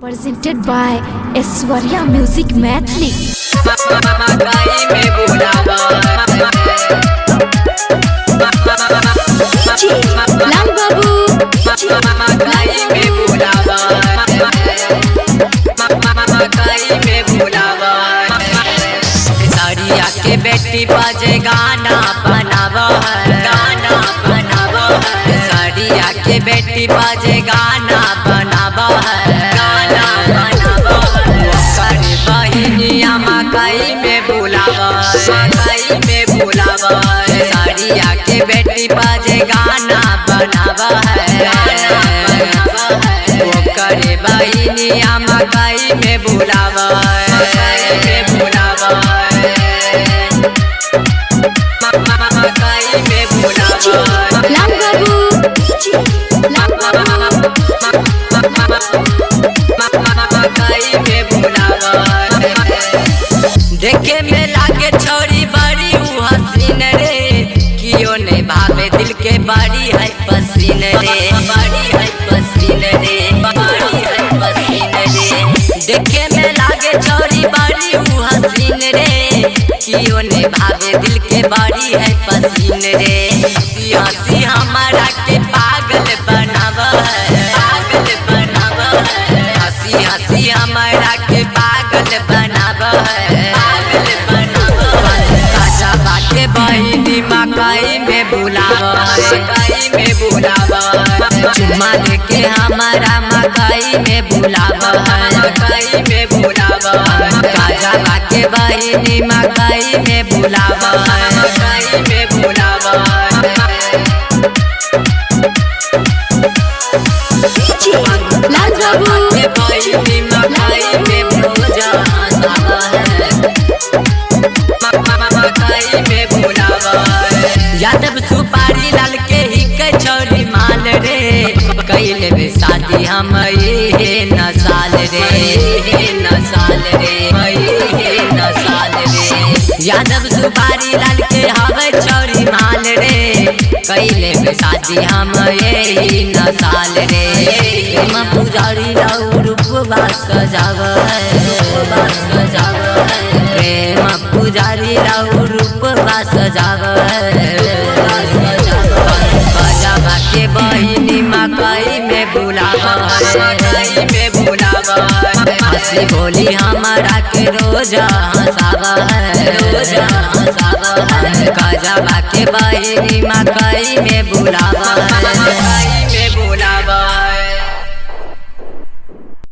Presented by Aishwarya Music Mathli. लाल बाबू साड़िया के बेटी बाजे गाना बनावा गाना बनावा साड़िया के बेटी बाजे गाना बनावा गाना बनावा करे बहिनिया मकई में बुलावा मकई में बुलावा साड़िया के बेटी बाजे गाना बनावा करे बहिनिया मकई में बुलावा लाल बाबू देखे में लागे छोरी बड़ी हसीन रे कियो ने भावे दिल के बड़ी है पसीन रे बड़ी है पसीन रे बड़ी है पसीन रे देखे में लागे छोरी बड़ी हसीन रे कियो ने भावे दिल के बड़ी है पसीन रे हंसी हमारा के पागल बनावा है पागल बनावा है हंसी हंसी हमारा के पागल बनावा है पागल बनावा राजा बाटे बहिनी मकई में बुलावा मकई में बुलावा चुम्मा देके हमारा मकई में बुलावा मकई में बुलावा राजा बाटे बहिनी मकई में बुलावा मकई में बुलावा लाल बाबू यादव सुपारी लाल के ही कचौरी माल रे कैले बे शादी हम ये नसाल रे नसाल रे नसाल रे यादव सुपारी लाल के हवे चौरी माल रे कैले बे शादी हम ये नसाल रे हम पुजारी लाऊ रूपवास सजावा रूपवास सजावा प्रेम पुजारी लाऊ रूपवास सजावा बजावा के बहिनी मकई में बुलावा मकई में बुलावा हंसी बोली हमारा के रोज हंसावा रोज हंसावा गजावा के बहिनी मकई में बुलावा